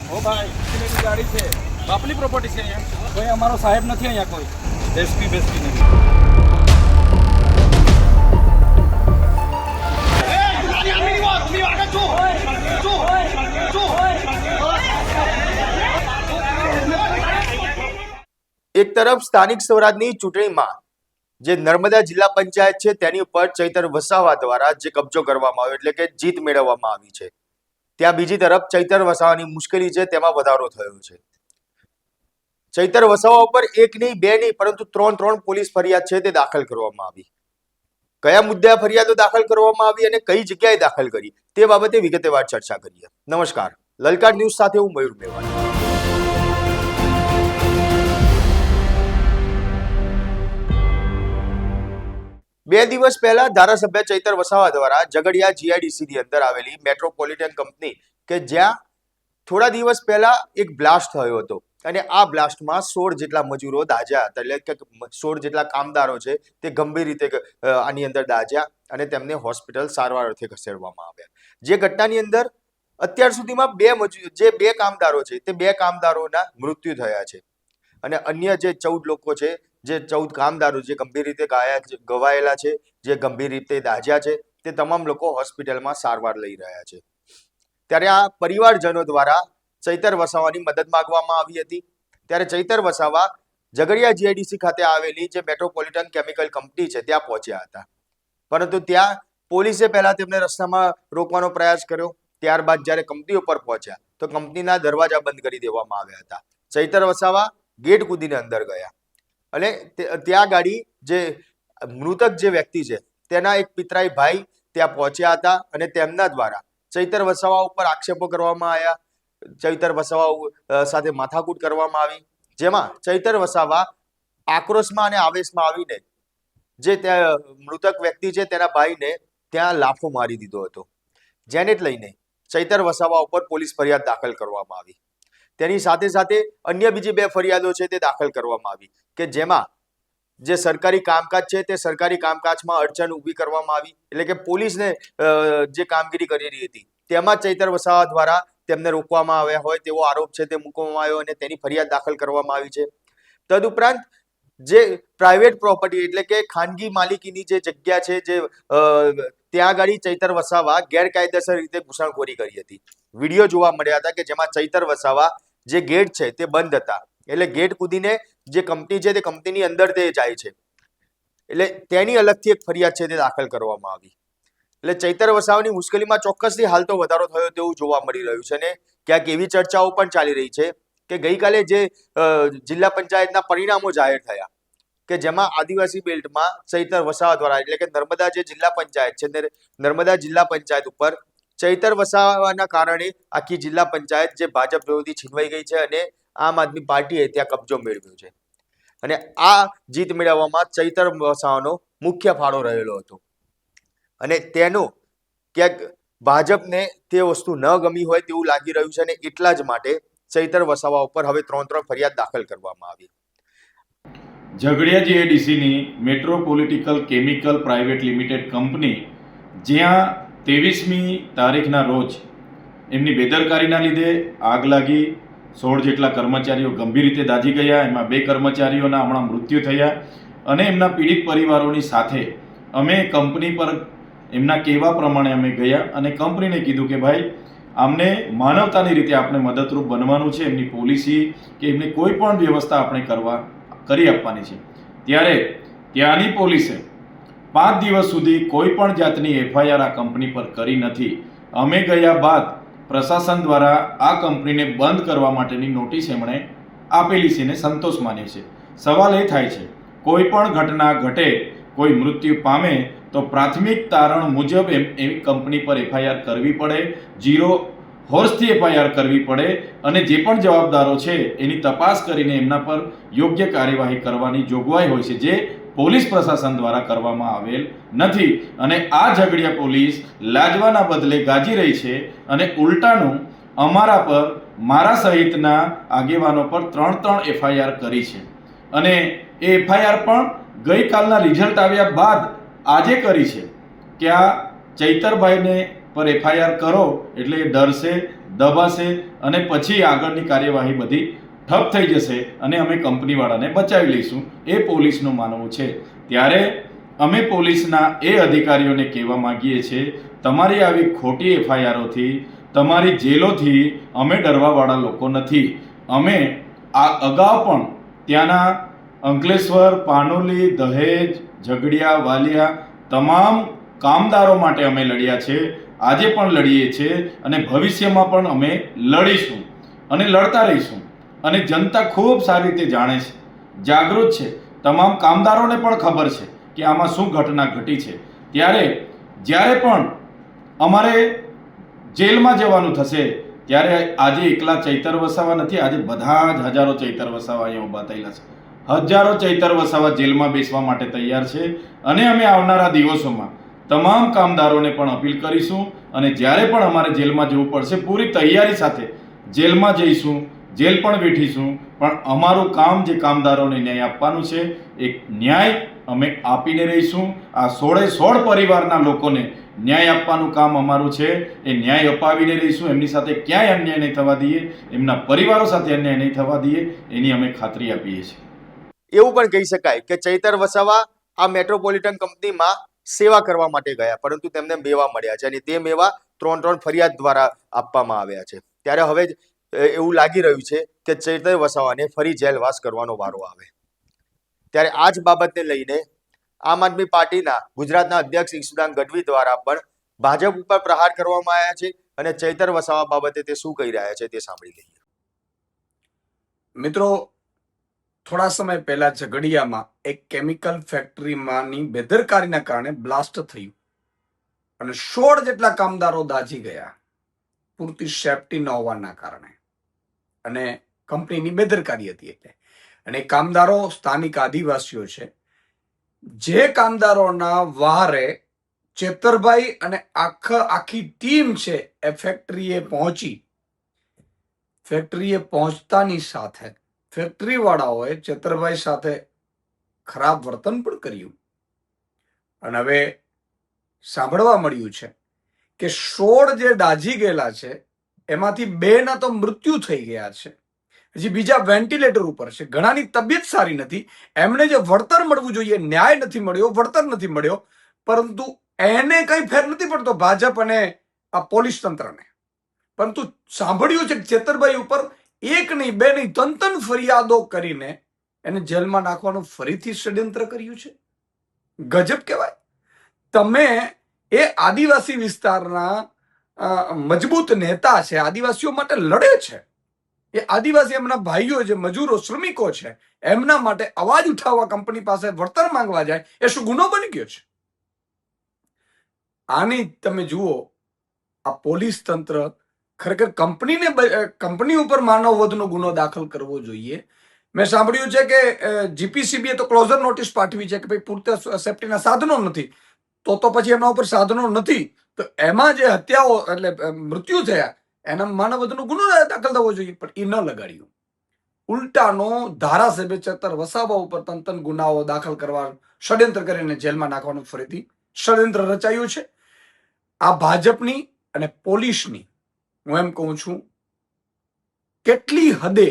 ઓ ભાઈ એની ગાડી છે બાપની પ્રોપર્ટી છે અહીંયા કોઈ અમારો સાહેબ નથી અહીંયા કોઈ એસપી બેસપી નથી એક તરફ સ્થાનિક સ્વરાજની ચૂંટણીમાં જે નર્મદા જિલ્લા પંચાયત છે તેની ઉપર ચૈતર વસાવા દ્વારા જે કબજો કરવામાં આવ્યો એટલે કે જીત મેળવવામાં આવી છે, ત્યાં બીજી તરફ ચૈતર વસાવાની મુશ્કેલી છે તેમાં વધારો થયો છે. ચૈતર વસાવા ઉપર એક નહીં બે નહીં પરંતુ ત્રણ પોલીસ ફરિયાદ છે તે દાખલ કરવામાં આવી. કયા મુદ્દે ફરિયાદો દાખલ કરવામાં આવી અને કઈ જગ્યાએ દાખલ કરી તે બાબતે વિગતવાર ચર્ચા કરીએ. નમસ્કાર, લલકાર ન્યૂઝ સાથે હું મયુર મેવાણી. 2 દિવસ પહેલા ધારાસભ્ય ચૈતર વસાવા દ્વારા ઝઘડિયા જીઆઈડીસી ની અંદર આવેલી મેટ્રોપોલિટન કંપની કે જ્યાં થોડા દિવસ પહેલા એક બ્લાસ્ટ થયો હતો અને આ બ્લાસ્ટમાં 16 જેટલા મજૂરો દાઝ્યા હતા, એટલે કે 16 જેટલા કામદારો છે તે ગંભીર રીતે આની અંદર દાઝ્યા અને તેમને હોસ્પિટલ સારવાર અર્થે ખસેડવામાં આવ્યા. જે ઘટનાની અંદર અત્યાર સુધીમાં બે કામદારો છે તે 2 કામદારોના મૃત્યુ થયા છે અને અન્ય જે 14 લોકો છે, જે 14 કામદારો જે ગંભીર રીતે ઘવાયેલા છે, જે ગંભીર રીતે દાઝ્યા છે, તે તમામ લોકો હોસ્પિટલમાં સારવાર લઈ રહ્યા છે. ત્યારે આ પરિવારજનો દ્વારા ચૈતર વસાવાની મદદ માંગવામાં આવી હતી. ત્યારે ચૈતર વસાવા ઝઘડિયા જીઆઈડીસી ખાતે આવેલી જે મેટ્રોપોલિટન કેમિકલ કંપની છે ત્યાં પહોંચ્યા હતા, પરંતુ ત્યાં પોલીસે પહેલા તેમને રસ્તામાં રોકવાનો પ્રયાસ કર્યો. ત્યારબાદ જ્યારે કંપની ઉપર પહોંચ્યા તો કંપનીના દરવાજા બંધ કરી દેવામાં આવ્યા હતા. ચૈતર વસાવા ગેટ કૂદીને અંદર ગયા અને ત્યાં ગાડી જે મૃતક જે વ્યક્તિ છે તેના એક પિતરાઈ ભાઈ ત્યાં પહોંચ્યા હતા અને તેમના દ્વારા ચૈતર વસાવા ઉપર આક્ષેપો કરવામાં આવ્યા, ચૈતર વસાવા સાથે માથાકૂટ કરવામાં આવી, જેમાં ચૈતર વસાવા આક્રોશમાં અને આવેશમાં આવીને જે ત્યાં મૃતક વ્યક્તિ છે તેના ભાઈને ત્યાં લાફો મારી દીધો હતો, જેને લઈને ચૈતર વસાવા ઉપર પોલીસ ફરિયાદ દાખલ કરવામાં આવી. તેની સાથે સાથે અન્ય બીજી 2 ફરિયાદો છે તે દાખલ કરવામાં આવી કે જેમાં જે સરકારી કામકાજ છે તે સરકારી કામકાજમાં અડચણ ઊભી કરવામાં આવી, એટલે કે પોલીસને જે કામગીરી કરી રહી હતી તેમાં ચૈતર વસાવા દ્વારા તેમને રોકવામાં આવ્યા હોય તેવો આરોપ છે તે મૂકવામાં આવ્યો અને તેની ફરિયાદ દાખલ કરવામાં આવી છે. તદુપરાંત જે પ્રાઇવેટ પ્રોપર્ટી એટલે કે ખાનગી માલિકીની જે જગ્યા છે જે ત્યાં આગળ ચૈતર વસાવા ગેરકાયદેસર રીતે ઘૂસણખોરી કરી હતી. વિડીયો જોવા મળ્યા હતા કે જેમાં ચૈતર વસાવા જે ગેટ છે તે બંધ હતા, એટલે ગેટ કૂદીને જે કંપની છે તે કંપનીની અંદર તે જાય છે, એટલે તેની અલગથી એક ફરિયાદ છે તે દાખલ કરવામાં આવી. એટલે ચૈતર વસાવાની મુશ્કેલીમાં ચોક્કસથી હાલ તો વધારો થયો તેવું જોવા મળી રહ્યું છે અને ક્યાંક એવી ચર્ચાઓ પણ ચાલી રહી છે કે ગઈકાલે જે જિલ્લા પંચાયતના પરિણામો જાહેર થયા કે જેમાં આદિવાસી બેલ્ટમાં ચૈતર વસાવા દ્વારા એટલે કે નર્મદા જે જિલ્લા પંચાયત છે તે નર્મદા જિલ્લા પંચાયત ઉપર ચૈતર વસાવાના કારણે આખી જિલ્લા પંચાયત જે ભાજપ વિરોધી છીનવાઈ ગઈ છે અને આમ આદમી પાર્ટીએ ત્યાં કબજો મેળવ્યો છે અને આ જીત મેળવવામાં ચૈતર વસાવાનો મુખ્ય ફાળો રહેલો હતો અને તેનો ક્યાંક ભાજપને તે વસ્તુ ન ગમી હોય તેવું લાગી રહ્યું છે અને એટલા જ માટે ચૈતર વસાવા ઉપર હવે 3 ફરિયાદ દાખલ કરવામાં આવી. ઝઘડિયા જીઆઈડીસીની metropolitical chemical private limited company જ્યાં 23મી તારીખના રોજ એમની બેદરકારીના લીધે આગ લાગી, 16 જેટલા કર્મચારીઓ ગંભીર રીતે દાઝી ગયા, એમાં 2 કર્મચારીઓના હમણાં મૃત્યુ થયા અને એમના પીડિત પરિવારોની સાથે અમે કંપની પર એમના કહેવા પ્રમાણે અમે ગયા અને કંપનીને કીધું કે ભાઈ આમને માનવતાની રીતે આપણે મદદરૂપ બનવાનું છે, એમની પોલિસી કે એમની કોઈ પણ વ્યવસ્થા આપણે કરી આપવાની છે. ત્યારે ત્યાંની પોલીસે 5 દિવસ સુધી કોઈ પણ જાતની એફઆઈઆર આ કંપની પર કરી નથી. અમે ગયા બાદ પ્રશાસન દ્વારા આ કંપનીને બંધ કરવા માટેની નોટિસ એમણે આપેલી છે ને સંતોષ માન્યો છે. સવાલ એ થાય છે કોઈ પણ ઘટના ઘટે, કોઈ મૃત્યુ પામે તો પ્રાથમિક તારણ મુજબ એવી કંપની પર એફઆઈઆર કરવી પડે, 0 હોર્સથી એફઆઈઆર કરવી પડે અને જે પણ જવાબદારો છે એની તપાસ કરીને એમના પર યોગ્ય કાર્યવાહી કરવાની જોગવાઈ હોય છે, જે પોલીસ પ્રશાસન દ્વારા કરવામાં આવેલ નથી. અને આ ઝઘડિયા પોલીસ લાજવાના બદલે ગાજી રહી છે અને ઉલટાનું અમારા પર, મારા સહિતના આગેવાનો પર 3 એફઆઈઆર કરી છે અને એ એફઆઈઆર પણ ગઈકાલના રિઝલ્ટ આવ્યા બાદ આજે કરી છે કે આ ચૈતરભાઈને પર એફઆઈઆર કરો એટલે ડરશે, દબાશે અને પછી આગળની કાર્યવાહી બધી ઠપ થઈ જશે અને અમે કંપનીવાળાને બચાવી લઈશું, એ પોલીસનું માનવું છે. ત્યારે અમે પોલીસના એ અધિકારીઓને કહેવા માંગીએ છીએ, તમારી આવી ખોટી એફઆઈઆરોથી, તમારી જેલોથી અમે ડરવાવાળા લોકો નથી. અમે આ અગાઉ પણ ત્યાંના અંકલેશ્વર, પાનોલી, દહેજ, ઝઘડિયા, વાલિયા તમામ કામદારો માટે અમે લડ્યા છે, આજે પણ લડીએ છીએ અને ભવિષ્યમાં પણ અમે લડીશું અને લડતા રહીશું. અને જનતા ખૂબ સારી રીતે જાણે છે, જાગૃત છે. તમામ કામદારોને પણ ખબર છે કે આમાં શું ઘટના ઘટી છે. ત્યારે જ્યારે પણ અમારે જેલમાં જવાનું થશે ત્યારે આજે એકલા ચૈતર વસાવા નથી, આજે બધા જ હજારો ચૈતર વસાવા અહીંયા ઊભા થયેલા છે. હજારો ચૈતર વસાવા જેલમાં બેસવા માટે તૈયાર છે અને અમે આવનારા દિવસોમાં તમામ કામદારોને પણ અપીલ કરીશું અને જ્યારે પણ અમારે જેલમાં જવું પડશે પૂરી તૈયારી સાથે જેલમાં જઈશું, જેલ પણ વેઠીશું, પણ અમારું કામ જે કામદારોને ન્યાય આપવાનું છે એ ન્યાય અમે આપીને રહીશું. આ 16 પરિવારના લોકોને ન્યાય આપવાનું કામ અમારું છે, એ ન્યાય અપાવીને રહીશું. એમની સાથે ક્યાંય અન્યાય નહીં થવા દઈએ, એમના પરિવારો સાથે અન્યાય નહીં થવા દઈએ, એની અમે ખાતરી આપીએ છીએ. એવું પણ કહી શકાય કે ચૈતર વસાવા આ મેટ્રોપોલિટન કંપનીમાં સેવા કરવા માટે ગયા, પરંતુ તેમને મેવા મળ્યા છે અને તે મેવા 3 ફરિયાદ દ્વારા આપવામાં આવ્યા છે. ત્યારે હવે એવું લાગી રહ્યું છે કે ચૈતર વસાવાને ફરી જેલવાસ કરવાનો વારો આવે. ત્યારે આ જ બાબતને લઈને આમ આદમી પાર્ટીના ગુજરાતના અધ્યક્ષ ઈસુદાન ગઢવી દ્વારા પણ ભાજપ ઉપર પ્રહાર કરવામાં આવ્યા છે અને ચૈતર વસાવા બાબતે તે શું કહી રહ્યા છે તે સાંભળી લઈએ. મિત્રો, થોડા સમય પહેલા ઝઘડિયામાં એક કેમિકલ ફેક્ટરીમાંની બેદરકારીના કારણે બ્લાસ્ટ થયું અને 16 જેટલા કામદારો દાઝી ગયા, પૂરતી સેફટી ન હોવાના કારણે અને કંપનીની બેદરકારી હતી. એટલે અને કામદારો સ્થાનિક આદિવાસીઓ છે. જે કામદારોના વહારે ચેતરભાઈ અને આખી ટીમ છે એ ફેક્ટરીએ પહોંચતાની સાથે ફેક્ટરી વાળાઓએ ચેતરભાઈ સાથે ખરાબ વર્તન પણ કર્યું અને હવે સાંભળવા મળ્યું છે કે 16 જે દાઝી ગયેલા છે એમાંથી 2 ના તો મૃત્યુ થઈ ગયા છે, હજી બીજા વેન્ટિલેટર ઉપર છે, ઘણાની તબિયત સારી નથી. એમને જે વળતર મળવું જોઈએ, ન્યાય નથી મળ્યો, વળતર નથી મળ્યો, પરંતુ એને કઈ ફેર નથી પડતો ભાજપ અને આ પોલીસ તંત્રને. પરંતુ સાંભળ્યું છે કે ચેતરભાઈ ઉપર 1 નહીં 2 નહીં 3 ફરિયાદો કરીને એને જેલમાં નાખવાનું ફરીથી ષડયંત્ર કર્યું છે. ગજબ કહેવાય. તમે એ આદિવાસી વિસ્તારના મજબૂત નેતા છે, આદિવાસીઓ માટે લડે છે, એ આદિવાસી એમના ભાઈઓ જે મજૂરો શ્રમિકો છે એમના માટે અવાજ ઉઠાવવા કંપની પાસે વળતર માંગવા જાય, એ શું ગુનો બની ગયો છે? આની તમે જુઓ, આ પોલીસ તંત્ર ખરેખર કંપની ઉપર માનવ વધનો ગુનો દાખલ કરવો જોઈએ. મેં સાંભળ્યું છે કે જીપીસીબીએ તો ક્લોઝર નોટિસ પાઠવી છે કે ભાઈ પૂરતા સેફટીના સાધનો નથી, તો પછી એમના ઉપર સાધનો નથી તો એમાં જે હત્યાઓ એટલે મૃત્યુ થયા એના માનવ વધનો ગુનો દાખલ થવો જોઈએ, પણ એ ન લગાડ્યું. ઉલટાનો ધારાસભ્ય ચેતર વસાવા ઉપર તંતન ગુનાઓ દાખલ કરવા ષડયંત્ર કરીને જેલમાં નાખવાનું ફરીથી ષડયંત્ર રચાયું છે. આ ભાજપની અને પોલીસની હું એમ કહું છું કેટલી હદે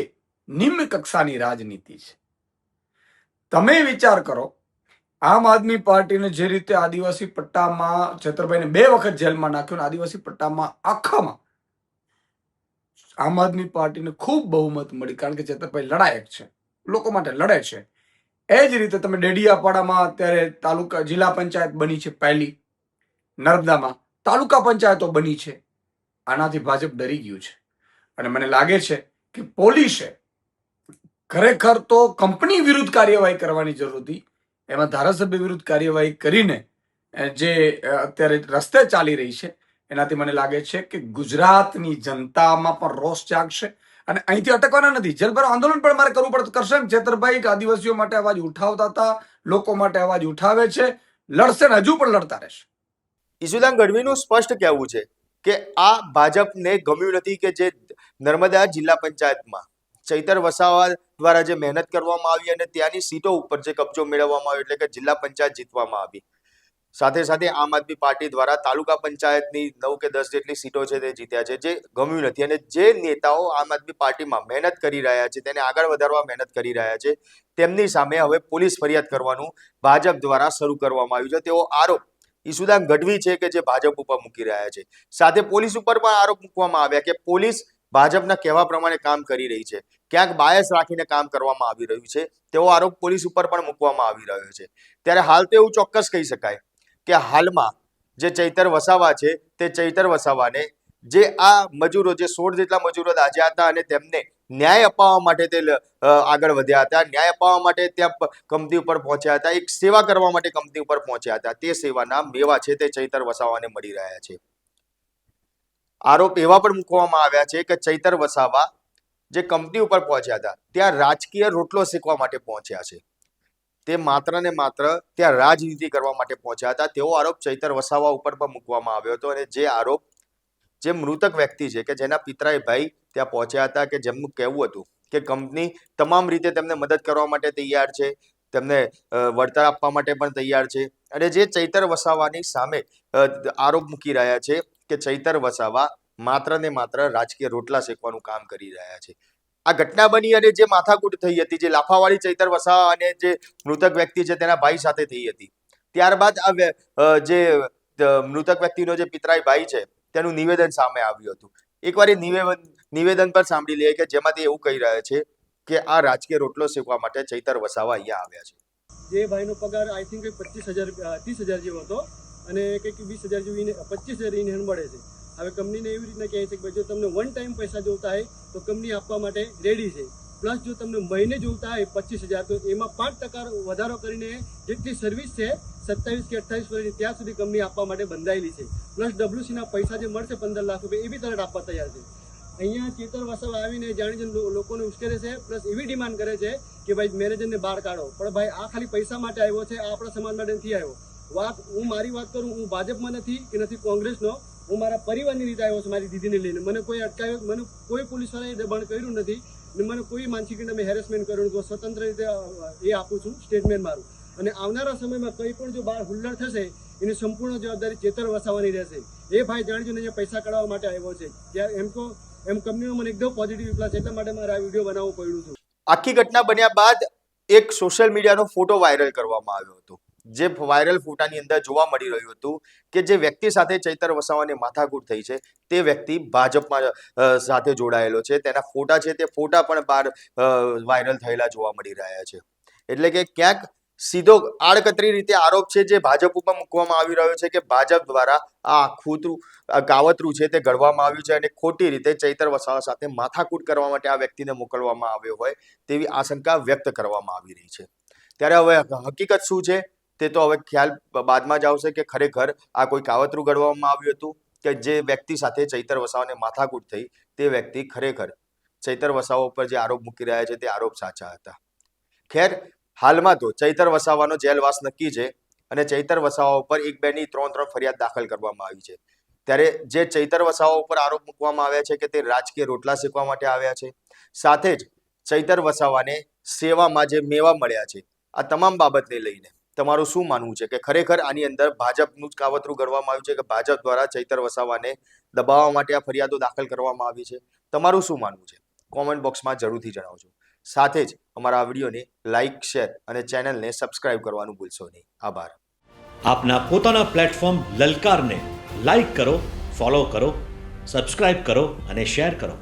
નિમ્ન કક્ષાની રાજનીતિ છે. તમે વિચાર કરો, આમ આદમી પાર્ટીને જે રીતે આદિવાસી પટ્ટામાં ચેતરભાઈને 2 વખત જેલમાં નાખ્યો, આદિવાસી પટ્ટામાં આખામાં આમ આદમી પાર્ટીને ખૂબ બહુમત મળી, કારણ કે ચેતરભાઈ લડાયક છે, લોકો માટે લડે છે. એ જ રીતે તમે ડેડિયાપાડામાં અત્યારે તાલુકા જિલ્લા પંચાયત બની છે, પહેલી નર્મદામાં તાલુકા પંચાયતો બની છે. આનાથી ભાજપ ડરી ગયું છે અને મને લાગે છે કે પોલીસે ખરેખર તો કંપની વિરુદ્ધ કાર્યવાહી કરવાની જરૂર હતી, એમાં ધારાસભ્ય વિરુદ્ધ કાર્યવાહી કરીને જે અત્યારે રસ્તે ચાલી રહી છે એનાથી મને લાગે છે કે ગુજરાતની જનતામાં પણ રોષ જાગશે અને અહીંથી અટકવાના નથી. જેલભરો આંદોલન પણ મારે કરવું પડે કરશે. ચેતરભાઈ આદિવાસીઓ માટે અવાજ ઉઠાવતા હતા, લોકો માટે અવાજ ઉઠાવે છે, લડશે ને હજુ પણ લડતા રહેશે. ઈસુદાન ગઢવીનું સ્પષ્ટ કહેવું છે કે આ ભાજપને ગમ્યું નથી કે જે નર્મદા જિલ્લા પંચાયતમાં ચૈતર વસાવા દ્વારા જે મહેનત કરવામાં આવી અને ત્યાંની સીટો ઉપર જે કબજો મેળવવામાં આવ્યો, એટલે કે જિલ્લા પંચાયત જીતવામાં આવી, સાથે સાથે આમ આદમી પાર્ટી દ્વારા તાલુકા પંચાયતની 9 કે 10 જેટલી સીટો છે તે જીત્યા છે, જે ગમ્યું નથી. અને જે નેતાઓ આમ આદમી પાર્ટીમાં મહેનત કરી રહ્યા છે, તેને આગળ વધારવા મહેનત કરી રહ્યા છે, તેમની સામે હવે પોલીસ ફરિયાદ કરવાનું ભાજપ દ્વારા શરૂ કરવામાં આવ્યું છે. તેવો આરોપ ઈસુદાન ગઢવી છે કે જે ભાજપ ઉપર મૂકી રહ્યા છે. સાથે પોલીસ ઉપર પણ આરોપ મૂકવામાં આવ્યા કે પોલીસ ભાજપના કહેવા પ્રમાણે કામ કરી રહી છે, ક્યાંક બાયસ રાખીને કામ કરવામાં આવી રહ્યું છે, તેવો આરોપ પોલીસ ઉપર પણ મૂકવામાં આવી રહ્યો છે. ત્યારે હાલ તો એવું ચોક્કસ કહી શકાય કે હાલમાં જે ચૈતર વસાવા છે તે ચૈતર વસાવાને જે આ મજૂરો, જે 16 જેટલા મજૂરો દાઝ્યા હતા અને તેમને ન્યાય અપાવવા માટે તે આગળ વધ્યા હતા, ન્યાય અપાવવા માટે ત્યાં કંપની ઉપર પહોંચ્યા હતા, એક સેવા કરવા માટે કંપની ઉપર પહોંચ્યા હતા, તે સેવાના મેવા છે તે ચૈતર વસાવાને મળી રહ્યા છે. આરોપ એવા પણ મૂકવામાં આવ્યા છે કે ચૈતર વસાવા જે કંપની ઉપર પહોંચ્યા હતા ત્યાં રાજકીય રોટલો શેકવા માટે પહોંચ્યા છે, તે માત્ર ને માત્ર ત્યાં રાજનીતિ કરવા માટે પહોંચ્યા હતા, તેવો આરોપ ચૈતર વસાવા ઉપર પણ મૂકવામાં આવ્યો હતો. અને જે આરોપ જે મૃતક વ્યક્તિ છે કે જેના પિતરાઈ ભાઈ ત્યાં પહોંચ્યા હતા, કે જેમનું કહેવું હતું કે કંપની તમામ રીતે તેમને મદદ કરવા માટે તૈયાર છે, તેમને વળતર આપવા માટે પણ તૈયાર છે. અને જે ચૈતર વસાવાની સામે આરોપ મૂકી રહ્યા છે કે ચૈતર વસાવા માત્ર ને માત્ર રાજકીય રોટલા શેકવાનું કામ કરી રહ્યા છે. આ ઘટના બની અને જે માથાકૂટ થઈ હતી, જે લાફાવાળી ચૈતર વસાવા અને જે મૃતક વ્યક્તિ છે તેના ભાઈ સાથે થઈ હતી, ત્યારબાદ આ જે મૃતક વ્યક્તિનો જે પિતરાઈ ભાઈ છે તેનું નિવેદન સામે આવ્યું હતું. એકવાર એ નિવેદન પર સાંભળી લઈએ કે જેમાં તે એવું કહી રહ્યા છે કે આ રાજકીય રોટલો શેકવા માટે ચૈતર વસાવા અહીંયા આવ્યા છે. જે ભાઈનો પગાર આઈ થિંક 30,000 જેવો હતો અને કંઈક 20,000 જેવી 25,000 ઇન હેન્ડ મળે છે. હવે કંપનીને એવી રીતના કહે છે કે ભાઈ જો તમને વન ટાઈમ પૈસા જોતા હોય તો કંપની આપવા માટે રેડી છે, પ્લસ જો તમને મહિને જોતા હોય 25,000 તો એમાં 5% વધારો કરીને જેટલી સર્વિસ છે 27 કે 28 વર્ષની ત્યાં સુધી કંપની આપવા માટે બંધાયેલી છે. પ્લસ ડબ્લ્યુસીના પૈસા જે મળશે 15 લાખ રૂપિયા એ બી તરત આપવા તૈયાર છે. અહીંયા ચેતર વસાવા આવીને જાણી લોકોને ઉશ્કેરે છે, પ્લસ એવી ડિમાન્ડ કરે છે કે ભાઈ મેનેજરને બહાર કાઢો. પણ ભાઈ આ ખાલી પૈસા માટે આવ્યો છે, આ આપણા સમાજ માટે નથી આવ્યો. હું મારી વાત કરું, હું ભાજપમાં નથી કે નથી કોંગ્રેસનો, હું મારા પરિવારની રીતે આવ્યો છું, મારી દીદીને લઈને. મને કોઈ અટકાવ્યો, મને કોઈ પોલીસવાળાએ દબાણ કર્યું નથી ને મને કોઈ માનસિક રીતે મેં હેરેસમેન્ટ કર્યું નથી. સ્વતંત્ર રીતે એ આપું છું, સ્ટેટમેન્ટ મારું. અને આવનારા સમયમાં કંઈ પણ જો બહાર હુલ્લડ થશે એની સંપૂર્ણ જવાબદારી ચેતર વસાવાની રહેશે. એ ભાઈ જાણજો ને પૈસા કઢાવવા માટે આવ્યો છે. ત્યારે એમ કંપનીનો મને એકદમ પોઝિટિવ રિપ્લાય છે, એટલા માટે મારે આ વિડીયો બનાવવું પડ્યું હતું. આખી ઘટના બન્યા બાદ એક સોશિયલ મીડિયાનો ફોટો વાયરલ કરવામાં આવ્યો હતો, જે વાયરલ ફોટાની અંદર જોવા મળી રહ્યું હતું કે જે વ્યક્તિ સાથે ચૈતર વસાવાને માથાકૂટ થઈ છે તે વ્યક્તિ ભાજપમાં સાથે જોડાયેલો છે. તેના ફોટા છે તે ફોટા પણ બહાર વાયરલ થયેલા જોવા મળી રહ્યા છે. એટલે કે ક્યાંક સીધો આડકતરી રીતે આરોપ છે જે ભાજપ ઉપર મૂકવામાં આવી રહ્યો છે કે ભાજપ દ્વારા આ આખું કાવતરું છે તે ઘડવામાં આવ્યું છે અને ખોટી રીતે ચૈતર વસાવા સાથે માથાકૂટ કરવા માટે આ વ્યક્તિને મોકલવામાં આવ્યો હોય તેવી આશંકા વ્યક્ત કરવામાં આવી રહી છે. ત્યારે હવે હકીકત શું છે તે તો હવે ખ્યાલ બાદમાં જ આવશે કે ખરેખર આ કોઈ કાવતરું ઘડવામાં આવ્યું હતું કે જે વ્યક્તિ સાથે ચૈતર વસાવાને માથાકૂટ થઈ તે વ્યક્તિ ખરેખર ચૈતર વસાવા ઉપર જે આરોપ મૂકી રહ્યા છે તે આરોપ સાચા હતા. ખેર, હાલમાં તો ચૈતર વસાવાનો જેલવાસ નક્કી છે અને ચૈતર વસાવા ઉપર 1, 2 ની 3 ફરિયાદ દાખલ કરવામાં આવી છે. ત્યારે જે ચૈતર વસાવા ઉપર આરોપ મૂકવામાં આવ્યા છે કે તે રાજકીય રોટલા શેકવા માટે આવ્યા છે, સાથે જ ચૈતર વસાવાને સેવામાં જે મેવા મળ્યા છે, આ તમામ બાબતને લઈને તમારું શું માનવું છે કે ખરેખર આની અંદર ભાજપનું જ કાવતરું ઘડવામાં આવ્યું છે કે ભાજપ દ્વારા ચૈતર વસાવાને દબાવવા માટે આ ફરિયાદો દાખલ કરવામાં આવી છે? તમારું શું માનવું છે કોમેન્ટ બોક્સમાં જરૂરથી જણાવજો. સાથે જ અમારા આ વિડીયોને લાઇક, શેર અને ચેનલને સબસ્ક્રાઇબ કરવાનું ભૂલશો નહીં. આભાર. આપના પોતાના પ્લેટફોર્મ લલકારને લાઇક કરો, ફોલો કરો, સબસ્ક્રાઇબ કરો અને શેર કરો.